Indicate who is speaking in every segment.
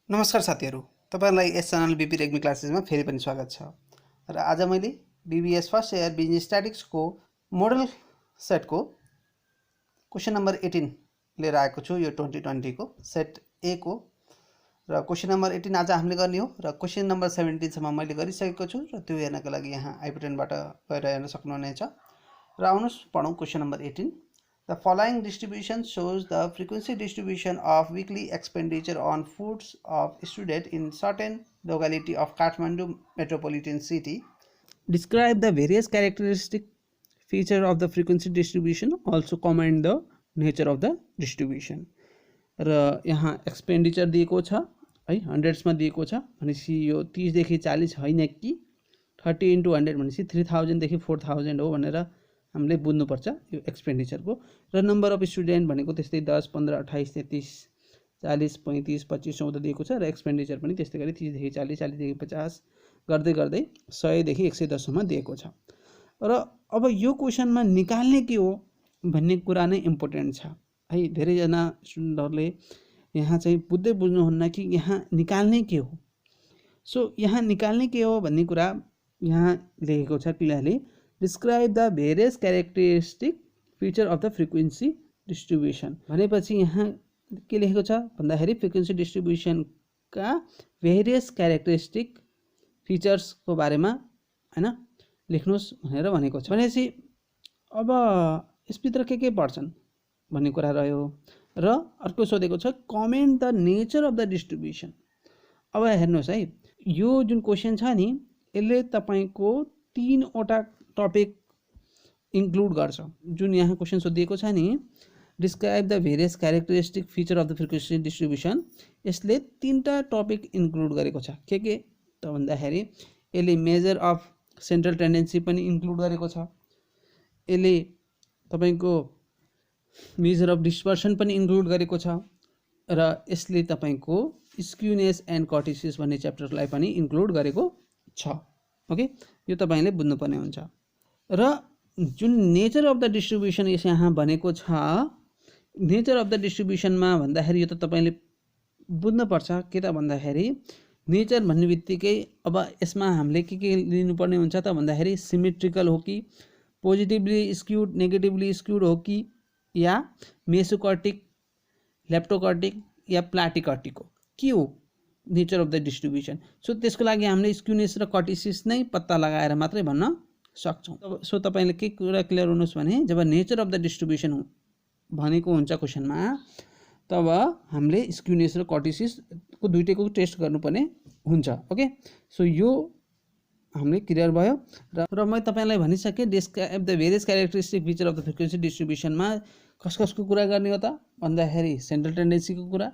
Speaker 1: नमस्कार साथीहरु, तपाईहरुलाई यस च्यानल बीपी रेग्मी क्लासेसमा फेरि पनि स्वागत छ। र आज मैले BBS first year business statics को मोडल सेट को क्वेशन नम्बर 18 लिएर आएको छु। यो 2020 को सेट ए को र क्वेशन नम्बर 18 आज हामीले गर्ने हो र क्वेशन नम्बर 17 सम्म मैले गरिसकेको छु र त्यो हेर्नको लागि यहाँ आई बटनबाट गएर हेर्न सक्नुहुनेछ। र आउनुस् पढौं question number 18। The following distribution shows the frequency distribution of weekly expenditure on foods of student in certain locality of Kathmandu metropolitan city. Describe the various characteristic feature of the frequency distribution. Also comment the nature of the distribution. र यहाँ expenditure दिएको छ है, हन्ड्रेड्समा दिएको छ भनेपछि यो 30 देखि 40 हैन कि 30 * 100 भनेपछि 3000 देखि 4000 हो भनेर हामीले बुझ्नुपर्छ यो एक्सपेन्डिचर को। र नम्बर अफ स्टुडेन्ट भनेको त्यस्तै 10 15 28 33 40 35 25 14 दिएको छ र एक्सपेन्डिचर पनि त्यस्तै गरी 30 देखि 40 40 देखि 50 गर्दै गर्दै 100 देखि 110 सम्म दिएको छ। र अब यो क्वेशनमा निकाल्ने के हो भन्ने कुरा नै इम्पोर्टेन्ट छ है। धेरै जना स्टुडेन्टहरुले यहाँ चाहिँ बुझ्दै बुझ्नुहुन्न कि यहाँ निकाल्ने के हो। सो यहाँ निकाल्ने के हो भन्ने कुरा यहाँ लेखेको छ clearly. Describe the various characteristic feature of the frequency distribution भनेपछि यहाँ के लेखेको छ भन्दाखेरि फ्रिक्वेन्सी डिस्ट्रिब्युसन का वेरियस क्यारेक्टरिस्टिक फिचर्स को बारेमा हैन लेख्नुस् भनेर भनेको छ। भनेपछि अब यसभित्र के पर्छन् भन्ने कुरा रह्यो। र अर्को सोधेको छ comment the nature of the distribution. अब हेर्नुस् है, यो जुन क्वेशन छ नि यसले तपाईको 3 वटा टपिक इन्क्लुड गर्छ। जुन यहाँ क्वेशन सोधिएको छ नि describe the various characteristic feature of the frequency distribution, यसले 3टा टपिक इन्क्लुड गरेको छ। के त भन्दाखेरि यसले मेजर अफ सेन्ट्रल टेन्डेन्सी पनि इन्क्लुड गरेको छ, यसले तपाईको मेजर अफ डिस्पर्सन पनि इन्क्लुड गरेको छ र यसले तपाईको स्क्युनेस एन्ड कर्टिसिस भन्ने च्याप्टरलाई पनि इन्क्लुड गरेको छ। ओके, यो तपाईले बुझ्नुपर्ने हुन्छ। र जुन नेचर अफ द डिस्ट्रिब्युसन यहाँ भनेको छ, नेचर अफ द डिस्ट्रिब्युसनमा भन्दाखेरि यो त तपाईले बुझ्नुपर्छ। के त भन्दाखेरि नेचर भन्ने बित्तिकै अब यसमा हामीले के लिनुपर्ने हुन्छ त भन्दाखेरि सिमेट्रिकल हो कि पोजिटिभली स्क्युड नेगेटिभली स्क्युड हो कि या मेसोकर्टिक लेप्टोकर्टिक या प्लाटिकर्टिक हो, के हो nature of the distribution. So त्यसको लागि हामीले स्क्युनेस र कर्टिसिस नै पत्ता लगाएर मात्रै भन्न सक्छौं। सो तपाईले के कुरा क्लियर हुनुस् भने जब नेचर अफ द डिस्ट्रिब्युसन भनेको हुन्छ क्वेशनमा तब हामीले स्क्युनेस र कर्टिसिस को दुईटैको टेस्ट गर्नुपर्ने हुन्छ। ओके, सो यो हामीले क्लियर भयो। र म तपाईलाई भनिसके describe the various characteristic feature of the frequency डिस्ट्रिब्युसनमा कसको कुरा गर्ने हो त भन्दाखेरि सेन्ट्रल टेन्डेन्सी को कुरा,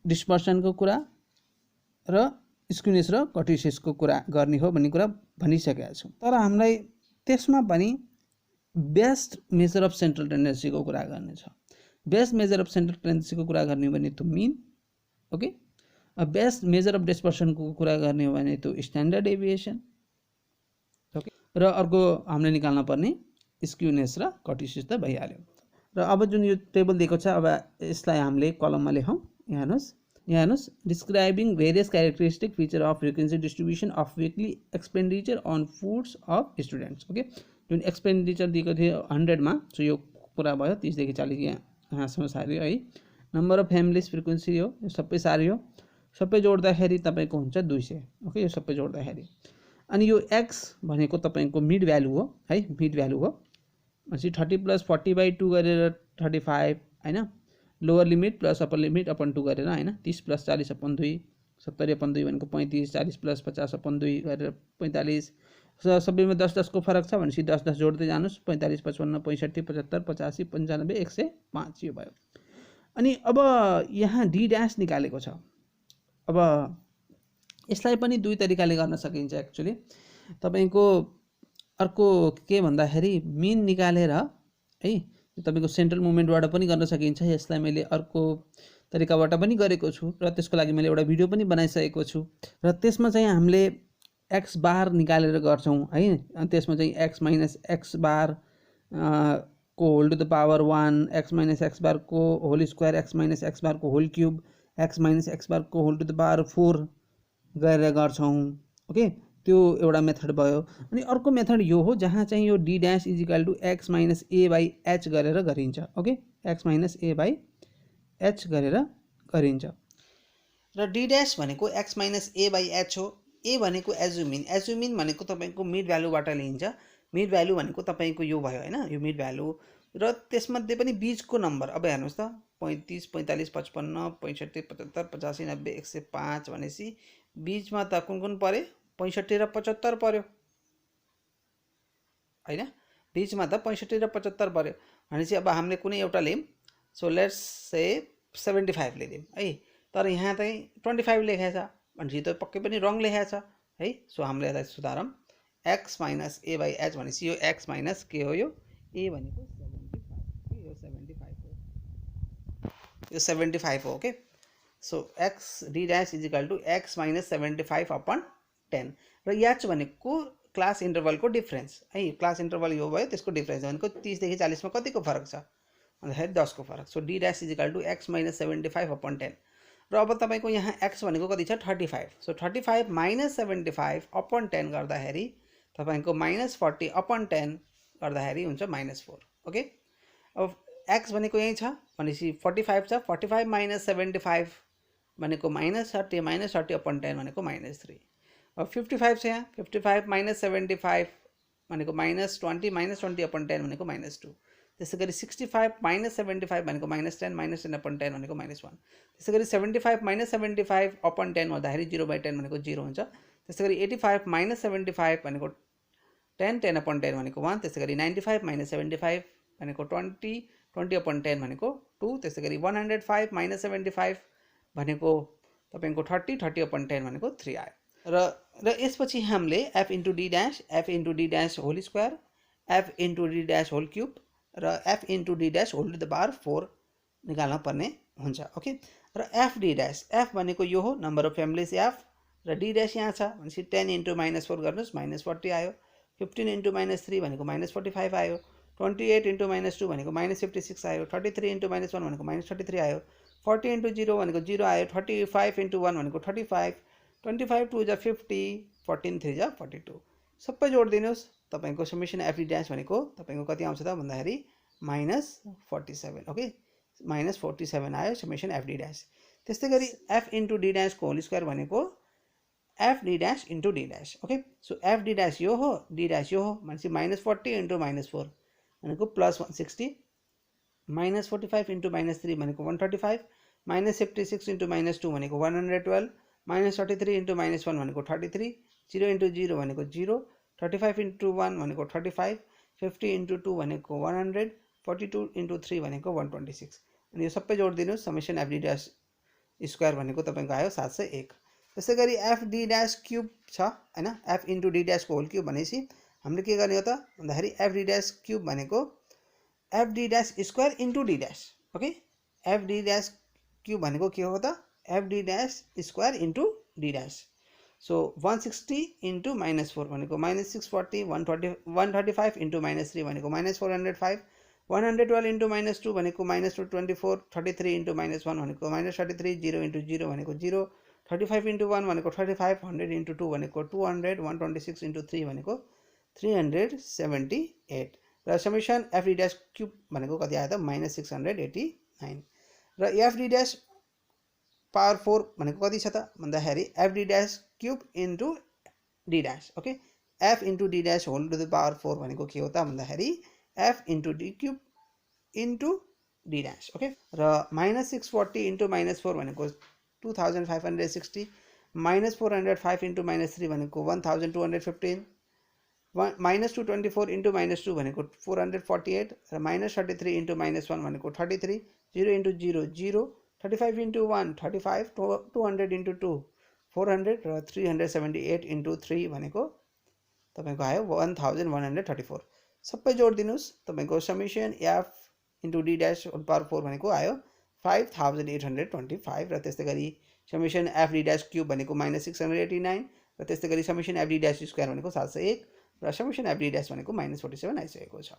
Speaker 1: डिस्पर्सन को कुरा र स्क्युनेस र कर्टिसिस को कुरा गर्ने हो भन्ने कुरा भनिसकेका छु। तर हामीलाई त्यसमा पनि best measure of central tendency को कुरा गर्ने छ। Best measure of central tendency को कुरा गर्ने हो भने त्यो mean. Okay, best measure of dispersion को कुरा गर्ने हो भने त्यो स्ट्यान्डर्ड डेभिएसन। ओके, र अर्को हामीले निकाल्न पर्ने स्क्युनेस र कर्टिसिस त भइहाल्यो। र अब जुन यो टेबल दिएको छ अब यसलाई हामीले कलममा लेखौं। यहाँ हेर्नुस् describing various characteristic feature of frequency distribution of weekly expenditure on foods of students. Okay, जुन एक्सपेन्डिचर दिएको थियो 100 मा, सो यो कुरा भयो 30 देखि 40 यहाँसम्म सार्यो है। नम्बर अफ फ्यामिलीज फ्रिक्वेन्सी हो, यो सबै सार्यो, सबै जोड्दाखेरि तपाईको हुन्छ 200। ओके, यो सबै जोड्दाखेरि अनि यो x भनेको तपाईको मिड भ्यालु हो है, मिड भ्यालु हो। भनेपछि 30 + 40/2 गरेर 35 हैन, lower limit plus upper limit upon 2 गरेर हैन, 30 + 40/2 70/2 भनेको 35, 40 + 50/2 गरेर 45। सबैमा 10 को फरक छ भनेपछि 10 जोड्दै जानुस्, 45 55 65 75 85 95 105 यो भयो। अनि अब यहाँ d डैश निकालेको छ। अब यसलाई पनि दुई तरिकाले गर्न सकिन्छ एक्चुअली। तपाईको अर्को के भन्दाखेरि मीन निकालेर है तपाईको सेन्ट्रल मुभमेन्टबाट पनि गर्न सकिन्छ। यसलाई मैले अर्को तरिकाबाट पनि गरेको छु र त्यसको लागि मैले एउटा भिडियो पनि बनाइसकेको छु। र त्यसमा चाहिँ हामीले x बार निकालेर गर्छौं है। अनि त्यसमा चाहिँ x - x बार को whole to the power 1, x - x bar को whole square, x - x bar को whole cube x minus x बारको होल टु द पावर 4 गरेर गर्छौँ। ओके, त्यो एउटा मेथड भयो। अनि अर्को मेथड यो हो जहाँ चाहिँ यो D dash is equal to X minus A by H गरेर गरिन्छ। Okay, X minus A by H गरेर गरिन्छ। र डी ड्यास भनेको X minus A by H हो। ए भनेको एजुमिन, एजुमिन भनेको तपाईँको मिड भ्यालुबाट लिइन्छ। मिड भ्यालु भनेको तपाईँको यो भयो होइन, यो मिड भ्यालु र त्यसमध्ये पनि बीचको नम्बर। अब हेर्नुहोस् त 35, 45, 55, 65, 75, 85, 90, 105 भनेपछि बीचमा त कुन कुन पर्यो? 65 र 75 पर्यो होइन, बीचमा त 65 र 75 पर्यो भनेपछि अब हामीले कुनै एउटा लियौँ। सो लेट्स से 75 लियौँ है, तर यहाँ चाहिँ 25 लेखेको छ भनेपछि त पक्कै पनि रङ लेखेको छ है। सो हामीले यसलाई सुधारौँ। X minus A by h भनेपछि यो एक्स माइनस के हो? यो ए भनेको 75, यो 75 हो, यो 75 हो। Okay, so X D dash is equal to X minus 75 upon 10 र एच भनेको क्लास इन्टरभलको डिफ्रेन्स है। क्लास इन्टरभल यो भयो, त्यसको डिफ्रेन्स भनेको 30 देखि 40 मा कतिको फरक छ भन्दाखेरि 10 को फरक। So D dash is equal to X minus 75 upon 10 र अब तपाईँको यहाँ एक्स भनेको कति छ? 35। सो 35 माइनस 75 अपन 10 गर्दाखेरि तपाईँको माइनस 40 अपन 10 गर्दाखेरि हुन्छ -4। ओके, अब एक्स भनेको यही छ भनेपछि 45 छ, 45 माइनस 75 भनेको -30, -30 अपन 10 भनेको -3। अब 55 छ यहाँ, 55 माइनस 75 भनेको -20 अपन 10 भनेको -2। त्यसै गरी 65 माइनस 75 भनेको -10 अपन 10 भनेको -1। त्यसै गरी 75 माइनस 75 अपन 10 गर्दाखेरि 0/10 भनेको 0 हुन्छ। त्यसै गरी 85 माइनस 75 भनेको 10 अपन 10 भनेको 1। त्यसै गरी 95 माइनस 75 भनेको 20 अपन 10 भनेको 2। त्यसै गरी 105 माइनस 75 भनेको तपाईँको 30 अपन 10 भनेको 3 आयो। र यसपछि हामीले f into D dash whole square, f into D dash whole cube र f into D dash whole to the power 4 निकाल्न पर्ने हुन्छ। ओके, र एफ डी ड्यास, एफ भनेको यो हो नम्बर अफ फ्यामिलीज एफ, र डी ड्यास यहाँ छ भनेपछि 10 इन्टु -4 गर्नुहोस्, -40 आयो। 15 इन्टु -3 भनेको -45 आयो। 28 इन्टु -2 भनेको -56 आयो। 33 इन्टु -1 भनेको -33 आयो। 40 इन्टु 0 भनेको 0 आयो। 35 इन्टु 1 भनेको 35। 25 2 जा 50, 14 3 जा 42। सबै जोडिदिनुहोस्, तपाईँको समेसन एफ डी ड्यास भनेको तपाईँको कति आउँछ त भन्दाखेरि -47। ओके, -47 आयो समेसन एफ डी ड्यास। त्यस्तै गरी एफ इन्टु डी ड्यासको होल स्क्वायर भनेको f D dash into D dash. Okay, so f D dash यो हो, डी ड्यास यो हो भनेपछि -40 इन्टु -4 भनेको +160, -45 इन्टु -3 भनेको 135, -56 इन्टु -2 भनेको 112, -33 इन्टु -1 भनेको 33, 0 इन्टु 0 भनेको 0, 35 इन्टु 1 भनेको 35, 50 इन्टु 2 भनेको 100, 42 इन्टु 3 भनेको 126। अनि यो सबै जोडिदिनुहोस्, summation F D dash square भनेको तपाईँको आयो 701। त्यसै गरी एफ डी ड्यास क्युब छ होइन, एफ इन्टु डी ड्यासको होल क्युब भनेपछि हामीले के गर्ने हो त भन्दाखेरि एफ डी ड्यास क्युब भनेको f D dash square into D dash. Okay, f D dash cube भनेको के हो त? F D dash square into D dash. So 160 into -4 भनेको -640, 135 इन्टु -3 भनेको -405, 112 इन्टु -2 भनेको -224, 33 इन्टु -1 भनेको -33, 0 इन्टु 0 भनेको 0, 35 इन्टु 1 भनेको 35, 100 इन्टु 2 भनेको 200, 126 इन्टु 3 भनेको 378 र summation F D dash cube भनेको कति आयो त -689 र एफ डी ड्यास पावर 4 भनेको कति छ त भन्दाखेरि F D dash cube into D dash. Okay, F into D dash whole to the power 4 भनेको के हो त भन्दाखेरि F into D cube into D dash. Okay, र -640 इन्टु -4 भनेको 2560, -405 इन्टु -3 भनेको 1215, -224 इन्टु -2 भनेको 448 र -33 इन्टु -1 भनेको 33, 0 इन्टु 0 0, 35 इन्टु 1 35, 200 इन्टु 2 400 र 378 इन्टु 3 भनेको तपाईँको आयो 1134। सबै जोडिदिनुहोस्, तपाईँको summation F into D dash whole power 4 भनेको आयो 5825 र त्यस्तै गरी summation F D dash cube भनेको -689 र त्यस्तै गरी summation F D dash square भनेको 701 र समेसन एफ डी ड्यास भनेको -47 आइसकेको छ।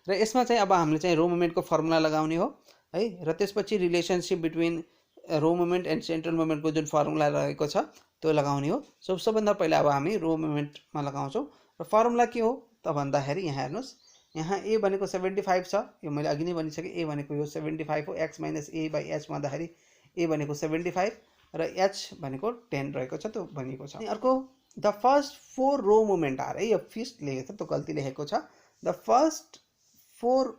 Speaker 1: र यसमा चाहिँ अब हामीले चाहिँ रो मोमेन्टको फर्मुला लगाउने हो है, र त्यसपछि relationship between raw moment and central मोमेन्टको जुन फर्मुला रहेको छ त्यो लगाउने हो। सो सबभन्दा पहिला अब हामी रो मोमेन्टमा लगाउँछौँ र फर्मुला के हो त भन्दाखेरि यहाँ हेर्नुहोस्, यहाँ ए भनेको 75 छ, यो मैले अघि नै भनिसकेँ। ए भनेको यो 75 हो, x minus A by H भन्दाखेरि ए भनेको 75 र एच भनेको 10 रहेको छ, त्यो भनिएको छ। अनि अर्को the first 4 raw moment are, है यो फर्स्ट लेखेको छ, त्यो गल्ती लेखेको छ। द फर्स्ट 4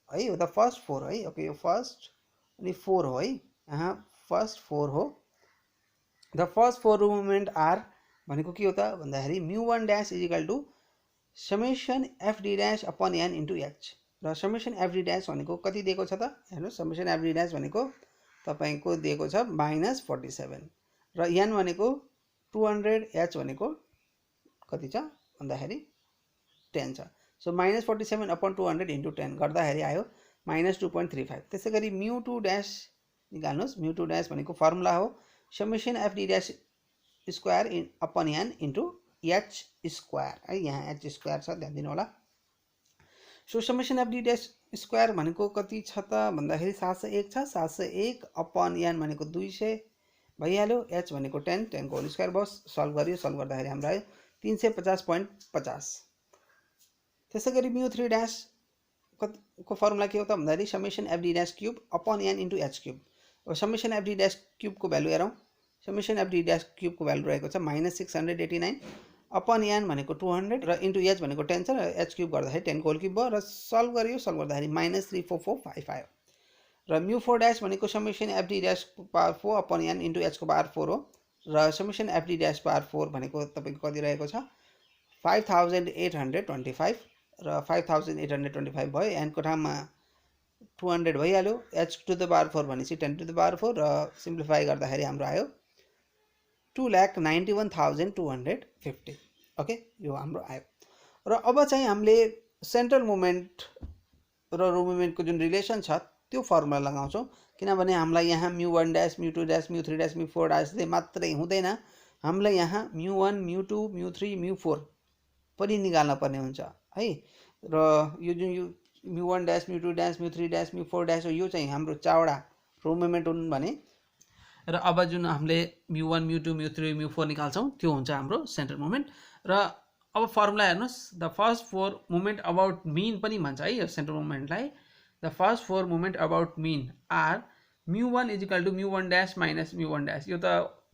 Speaker 1: है, द फर्स्ट 4 है, ओके यो फर्स्ट अनि 4 हो है, यहाँ फर्स्ट 4 हो। The first 4 raw moment are भनेको के हो त भन्दाखेरि μ1 dash is equal to summation F D dash upon an into h. र समेसन एफ डी डैश भनेको कति दिएको छ त हेर्नुहोस्, समेसन एफ डी डैश भनेको तपाईँको दिएको छ -47 र एन भनेको 200, एच भनेको कति छ भन्दाखेरि 10 छ। सो -47 अपन 200 इन्टु 10 गर्दाखेरि आयो -2.35। त्यसै गरी μ2 डैश निकाल्नुहोस्। μ2 डैश भनेको फर्मुला हो summation F D dash square upon an into H square, है यहाँ एच स्क्वायर छ, ध्यान दिनु होला। So summation F D dash square भनेको कति छ त भन्दाखेरि 701 छ। 701 अपन एन भनेको 200 भइहाल्यो, एच भनेको 10, 10 को होल स्क्वायर बस सल्भ गरियो। सल्भ गर्दाखेरि हाम्रो आयो 350.50। त्यसै गरी μ3 डैश को फर्मुला के हो त भन्दाखेरि summation F D dash cube upon an into h cube. अब समेसन एफ डी डैश क्यूबको भ्यालु हेरौँ। समेसन एफ डी डैश क्यूबको भ्यालु रहेको छ -689 अपन एन भनेको 200 र इन्टु एच भनेको 10 छ र एच क्यूब गर्दाखेरि 10 को होल क्यूब भयो र सल्भ गरियो। सल्भ गर्दाखेरि -34455 आयो। र μ4 डैश भनेको summation F D dash power 4 upon an into H को पावर 4 हो र summation F D dash power 4 भनेको तपाईँको कति रहेको छ 5825 र 5825 भयो, एन को ठाउँमा 200 भइहाल्यो, एच टु द पावर 4 भनेपछि 10 टु द पावर 4 र सिम्प्लिफाई गर्दाखेरि हाम्रो आयो 2,91,250। ओके यो हाम्रो आयो। र अब चाहिँ हामीले सेन्ट्रल मोमेन्ट र रो मोमेन्टको जुन रिलेसन छ त्यो फर्मुला लगाउँछौँ, किनभने हामीलाई यहाँ μ1 डैश μ2 डैश μ3 डैश μ4 डैशले मात्रै हुँदैन, हामीलाई यहाँ μ1 μ2 μ3 μ4 पनि निकाल्न पर्ने हुन्छ है। र यो जुन यो μ1 डैश μ2 डैश μ3 डैश μ4 डैश हो यो चाहिँ हाम्रो चारवटा रो मोमेन्ट हुन् भने, र अब जुन हामीले μ1 μ2 μ3 μ4 निकाल्छौँ त्यो हुन्छ हाम्रो सेन्ट्रल मोमेन्ट। र अब फर्मुला हेर्नुहोस्, the first 4 moment about mean पनि भन्छ है यो सेन्ट्रल मोमेन्टलाई। The first 4 moment about mean are μ1 is equal to μ1 dash minus μ1 dash. यो त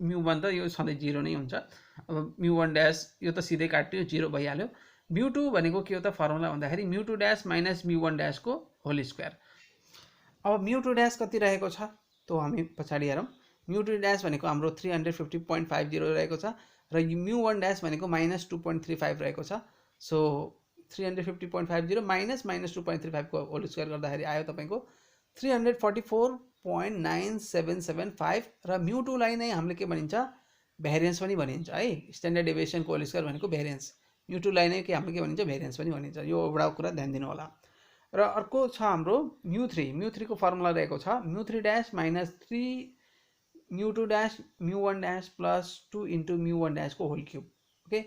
Speaker 1: μ1 त यो सधैँ 0 नै हुन्छ। अब μ1 डैश यो त सिधै काट्यो 0 भइहाल्यो। μ2 भनेको के हो त फर्मुला भन्दाखेरि μ2 डैश माइनस μ1 डैश को होल स्क्वायर। अब μ2 डैश कति रहेको छ त्यो हामी पछाडि हेरौँ। μ2 डैश भनेको हाम्रो 350.50 रहेको छ र μ1 डैश भनेको -2.35 रहेको छ। सो 350.50 माइनस -2.35 को होल स्क्वायर गर्दाखेरि आयो तपाईँको 344.9775 र μ2 लाई नै हामीले के भनिन्छ भेरिएन्स पनि भनिन्छ है। स्ट्यान्डर्ड डेभिएसनको होल स्क्वायर भनेको भेरिएन्स, μ2 लाई नै के हामीले के भनिन्छ भेरिएन्स पनि भनिन्छ। यो एउटा कुरा ध्यान दिनु होला। र अर्को छ हाम्रो μ3 को फर्मुला रहेको छ μ3 dash minus 3 μ2 dash μ1 dash plus 2 into μ1 dash को होल क्यूब। ओके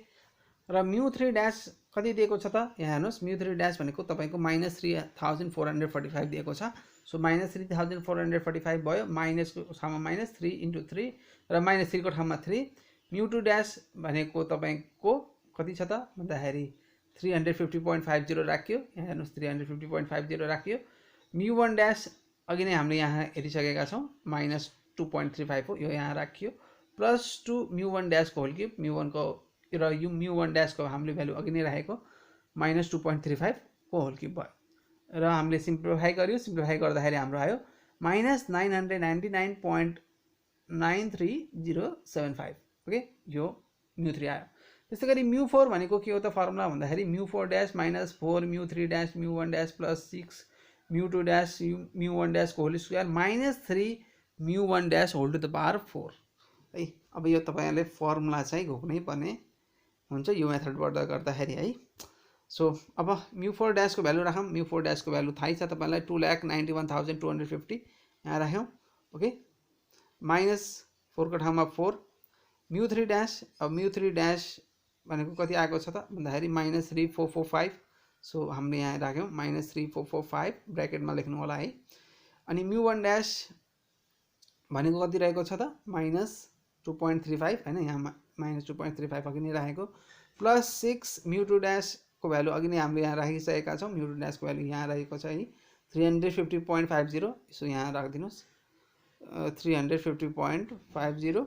Speaker 1: र μ3 डैश कति दिएको छ त यहाँ हेर्नुहोस्, μ3 डैश भनेको तपाईँको -3445 दिएको छ। सो -3445 भयो, माइनसको ठाउँमा -3 इन्टु 3 र -3 को ठाउँमा 3। μ2 डैश भनेको तपाईँको कति छ त भन्दाखेरि 350.50 राखियो, यहाँ हेर्नुहोस् 350.50 राखियो। μ1 डैश अघि नै हामीले यहाँ हेरिसकेका छौँ -2.35 हो, यो यहाँ राखियो, प्लस 2 μ1 डैश को होल क्यूब। μ1 को र यो μ1 डैश को हामीले भ्यालु अघि नै राखेको -2.35 को होल क्यूब भयो र हामीले सिम्प्लिफाई गर्यो। सिम्प्लिफाई गर्दाखेरि हाम्रो आयो -999.9375। ओके यो μ3 आयो। त्यसै गरी μ4 भनेको के हो त फर्मुला भन्दाखेरि μ4 dash minus 4 μ3 dash μ1 dash plus 6 μ2 dash μ1 dash को whole square -3 μ1 dash whole to the power 4 है। अब यो तपाईँहरूले फर्मुला चाहिँ घोक्नै पर्ने हुन्छ यो मेथडबाट गर्दाखेरि है। सो अब μ4 डैश को भ्यालु राखौँ। μ4 डैश को भ्यालु थाहै छ तपाईँलाई 2,91,250 यहाँ राख्यौँ। ओके -4 को ठाउँमा 4 μ3 डैश। अब μ3 डैश भनेको कति आएको छ त भन्दाखेरि -3445। सो हामीले यहाँ राख्यौँ -3445 ब्र्याकेटमा लेख्नु होला है। अनि μ1 डैश भनेको कति रहेको छ त -2.35 हैन, यहाँ -2.35 अघि नै राखेको, +6 μ2 डैशको भ्यालु अघि नै हामीले यहाँ राखिसकेका छौँ। μ2 डैशको भ्यालु यहाँ रहेको छ है 350.50, सो यहाँ राखिदिनुस् 350.50।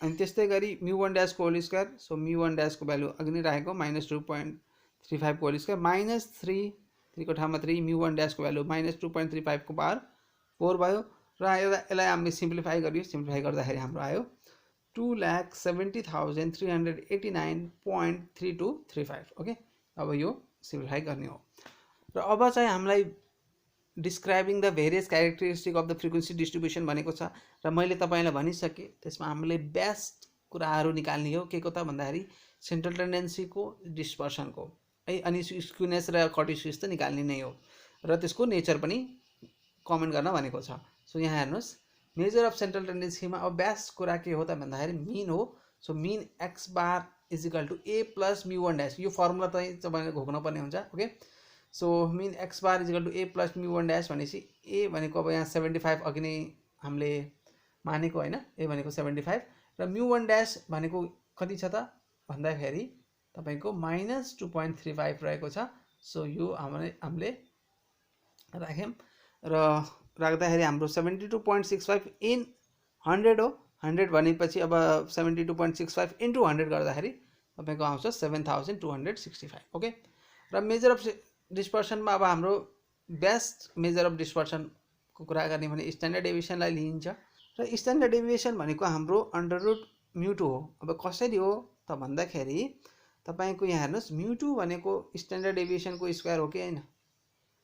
Speaker 1: अनि त्यस्तै गरी μ1 डैशको होल स्क्वायर, सो μ1 डैशको भ्यालु अघि नै राखेको -2.35 को होल स्क्वायर -3 को ठाउँमा 3 μ1 डैशको भ्यालु -2.35 को पावर 4 भयो। र यसलाई हामीले सिम्प्लिफाई गरियो, सिम्प्लिफाई गर्दाखेरि हाम्रो आयो 2,70,389.3235। ओके, अब यो सिम्प्लिफाई गर्ने हो। र अब चाहिँ हामीलाई describing the various characteristic of the frequency distribution भनेको छ, र मैले तपाईँलाई भनिसकेँ त्यसमा हामीले बेस्ट कुराहरू निकाल्ने हो। के को त भन्दाखेरि सेन्ट्रल टेन्डेन्सीको, डिस्पर्सनको है, अनि स्क्युनेस र कर्टिसियस त निकाल्ने नै हो, र त्यसको नेचर पनि कमेन्ट गर्न भनेको छ। सो यहाँ हेर्नुहोस्, मेजर अफ सेन्ट्रल टेन्डेन्सीमा अब बेस्ट कुरा के हो त भन्दाखेरि मिन हो। So mean x bar is equal to a plus μ1 dash, यो फर्मुला चाहिँ तपाईँले घोक्न पर्ने हुन्छ। Okay, so mean x bar is equal to a plus μ1 dash भनेपछि ए भनेको अब यहाँ 75 अघि नै हामीले मानेको होइन, ए भनेको 75 र μ1 डैश भनेको कति छ त भन्दाखेरि तपाईको -2.35 रहेको छ। सो यो हामीले राख्यौँ, र राख्दाखेरि हाम्रो 72.65 इन 100 हो। 100 भनेपछि अब 72.65 इन्टु 100 गर्दाखेरि तपाईको आउँछ 7265। ओके, र मेजर अफ डिस्पर्सनमा अब हाम्रो बेस्ट मेजर अफ डिस्पर्सनको कुरा गर्ने भने स्ट्यान्डर्ड डेभिएसनलाई लिइन्छ, र स्ट्यान्डर्ड डेभिएसन भनेको हाम्रो √μ2 हो। अब कसरी हो त भन्दाखेरि तपाईको यहाँ हेर्नुहोस्, μ2 भनेको स्ट्यान्डर्ड डेभिएसनको स्क्वायर हो कि हैन,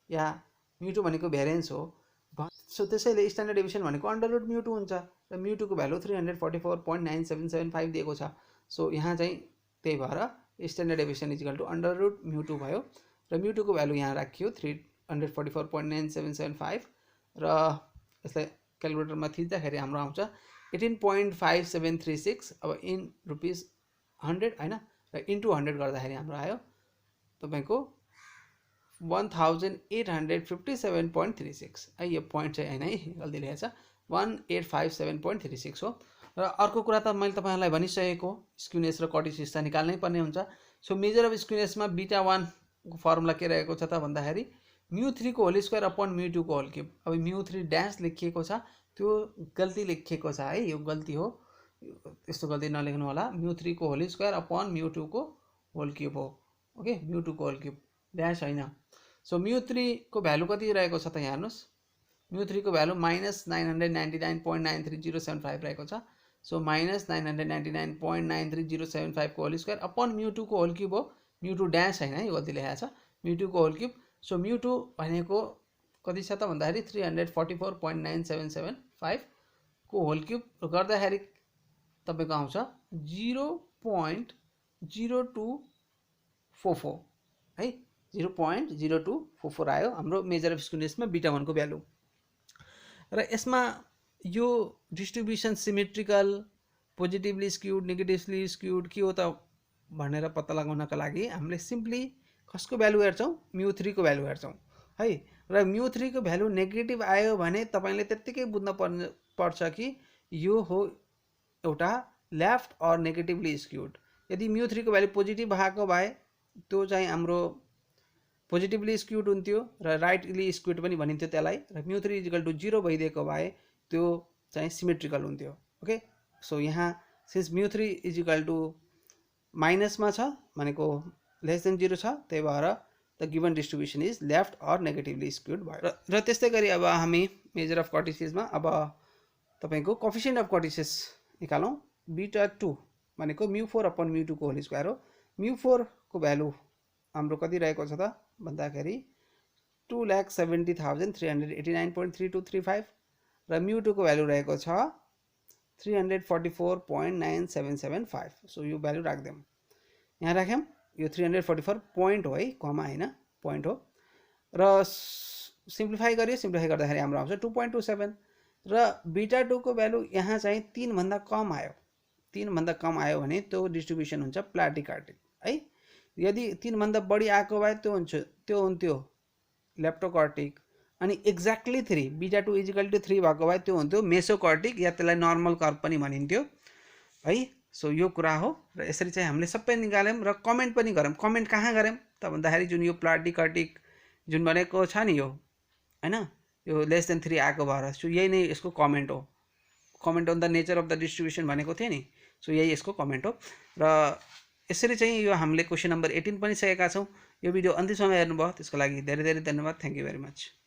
Speaker 1: या μ2 भनेको भेरिएन्स हो। सो त्यसैले स्ट्यान्डर्ड डेभिएसन भनेको √μ2 हुन्छ, र μ2 को भ्यालु 344.9775 दिएको छ। सो यहाँ चाहिँ त्यही भएर standard deviation is equal to √μ2 भयो, र μ2 को भ्यालु यहाँ राखियो 344.9775, र यसलाई क्यालकुलेटरमा थिच्दाखेरि हाम्रो आउँछ 18.5736। अब इन रुपिस 100 हैन, र इन्टु 100 गर्दाखेरि हाम्रो आयो तपाईको 1857.36 है, यो पोइन्ट चाहिँ हैन है, गल्ती लेखेको छ 1857.36 हो। र अर्को कुरा त मैले तपाईहरुलाई भनिसकेको, स्क्युनेस र कर्टिसियस त निकाल्नै पर्ने हुन्छ। सो मेजर अफ स्क्युनेसमा β1 को फर्मुला के रहेको छ त भन्दाखेरि μ3 को होल स्क्वायर अपॉन μ2 को होल क्यूब। अब μ3 डैश लेखिएको छ, त्यो गल्ती लेखिएको छ है, यो गल्ती हो, यस्तो गल्ती नलेख्नु होला। μ3 को होल स्क्वायर अपॉन μ2 को होल क्यूब हो। ओके, μ2 को होल क्यूब डैश हैन। सो μ3 को भ्यालु कति रहेको छ त यहाँ हेर्नुस्, μ3 को भ्यालु -999.93075 रहेको छ। सो -999.93075 को होल स्क्वायर अपॉन μ2 को होल क्यूब हो। μ2 डैश हैन, यो गल्ती लेखेको छ, μ2 को होल क्यूब। सो μ2 भनेको कति छ त भन्दाखेरि 344.975 को होल क्यूब गर्दाखेरि तपाईको आउँछ 0.0244 है, 0.0244 आयो हाम्रो मेजर अफ स्क्युनेसमा β1 को भ्यालु। र यसमा यो distribution symmetrical, positively skewed, negatively skewed के हो त भनेर पत्ता लगाउनका लागि हामीले सिम्पली कसको भ्यालु हेर्छौं, μ3 को भ्यालु हेर्छौं है। र μ3 को भ्यालु नेगेटिभ आयो भने तपाईले त्यतिकै बुझ्न पर्छ कि यो हो एउटा लेफ्ट अर नेगेटिभली स्क्युड। यदि μ3 को भ्यालु पोजिटिभ भएको भए त्यो चाहिँ हाम्रो पोजिटिभली स्क्युड हुन्थ्यो, र राइटली स्क्युड पनि भनिन्थ्यो त्यसलाई। र μ3 इक्वल टु 0 भइदिएको भए त्यो चाहिँ सिमेट्रिकल हुन्थ्यो। ओके, सो यहाँ सिन्स μ3 इक्वल टु माइनसमा छ भनेको लेस देन 0 छ, त्यही भएर the given distribution is left or negatively skewed भयो। र त्यस्तै गरी अब हामी मेजर अफ कर्टिसियसमा अब तपाईको कोएफिसिएन्ट अफ कर्टिसियस निकालौं। β2 भनेको μ4 अपॉन μ2 को होल स्क्वायर हो। μ4 को भ्यालु हाम्रो कति रहेको छ त भन्दाखेरि 2,70,389.3235, र μ2 को भ्यालु रहेको छ 344.9775। सो यो भ्यालु राख्दैम, यहाँ राख्यौं, यो 344 पोइन्ट हो है, कमा हैन, पोइन्ट हो। र सिम्प्लिफाई गरियो, सिम्प्लिफाई गर्दाखेरि हाम्रो आउँछ 2.27, र β2 को भ्यालु यहाँ चाहिँ 3 भन्दा कम आयो। 3 भन्दा कम आयो भने त्यो डिस्ट्रिब्युसन हुन्छ प्लाटिकार्टिक है। यदि 3 भन्दा बढी आएको भए त्यो हुन्थ्यो लेप्टोकर्टिक, अनि एक्ज्याक्टली 3 बीटा 2 इजिकल टु 3 भएको भए त्यो हुन्थ्यो मेसोकर्टिक या त्यसलाई नर्मल कर्भ पनि भनिन्थ्यो है। सो यो कुरा हो र यसरी चाहिँ हामीले सबै निकाल्यौँ र कमेन्ट पनि गऱ्यौँ। कमेन्ट कहाँ गऱ्यौँ त भन्दाखेरि जुन यो प्लाटिकर्टिक जुन भनेको छ नि यो हैन, यो लेस देन 3 आएको भएर सो यही नै यसको कमेन्ट हो। Comment on the nature of the distribution भनेको थियो नि, सो यही यसको कमेन्ट हो। र यसरी चाहिँ यो हामीले क्वेसन नम्बर 18 पनि सकेका छौँ। यो भिडियो अन्तिमसम्म हेर्नुभयो त्यसको लागि धेरै धेरै धन्यवाद। Thank you very much.